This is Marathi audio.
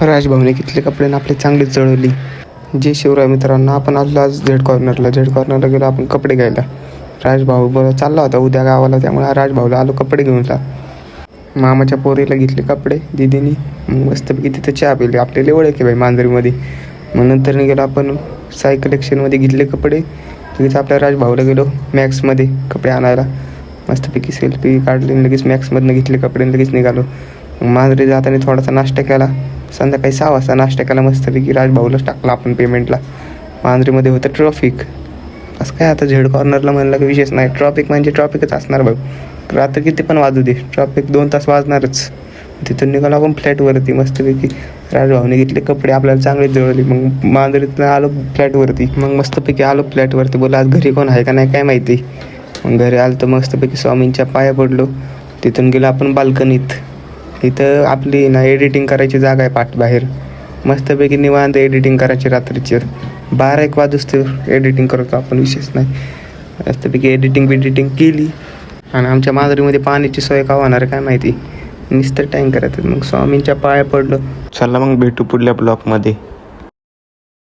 राजभाऊने घेतले कपडे आणि आपले चांगलीच जळवली. जे शिवराय मित्रांनो, आपण आलो आज झेड कॉर्नरला गेलो आपण कपडे घ्यायला. राजभाऊ चालला होता उद्या गावाला, त्यामुळे राजभाऊला आलो कपडे घेऊन. मामाच्या पोरीला घेतले कपडे दिदीनी. मग मस्तपैकी तिथं चहा पिली. आपल्याला ओळख आहे बाई मांजरीमध्ये. मग नंतर गेलो आपण साई कलेक्शनमध्ये घेतले कपडे. तिथं आपल्या राजभाऊला गेलो मॅक्समध्ये कपडे आणायला. मस्तपैकी सेल्फी काढली, लगेच मॅक्समधनं घेतले कपडे, लगेच निघालो. मग मांजरी जाताना थोडासा नाश्ता केला. संध्याकाळी 6 वाजता नाश्ता केला मस्तपैकी. राजभाऊलाच टाकला आपण पेमेंटला. मांजरीमध्ये होतं ट्रॉफिक. असं काय आता झेड कॉर्नरला म्हणलं की विशेष नाही. ट्रॉफिक म्हणजे ट्रॉफिकच असणार भाऊ. रात्र किती पण वाजू दे, ट्रॉफिक 2 तास वाजणारच. तिथून निघालो आपण फ्लॅटवरती मस्तपैकी. राजभाऊने घेतले कपडे, आपल्याला चांगले जळवले. मग मांजरीतनं आलो फ्लॅटवरती. मग मस्तपैकी आलो फ्लॅटवरती. बोला आज घरी कोण आहे का नाही काय माहिती. मग घरी आलो तर मस्तपैकी स्वामींच्या पाया पडलो. तिथून गेलो आपण बाल्कनीत. इथं आपली ना एडिटिंग करायची जागा आहे पाठ बाहेर. मस्तपैकी निवांत एडिटिंग करायची रात्रीची. 12-1 वाजता एडिटिंग करतो आपण, विशेष नाही. मस्तपैकी एडिटिंग केली. आणि आमच्या मांजरीमध्ये पाण्याची सोय का होणार काय माहिती. नुसतं टँकर येतात. मग स्वामींच्या पाया पडलं. चला मग भेटू पुढल्या ब्लॉगमध्ये.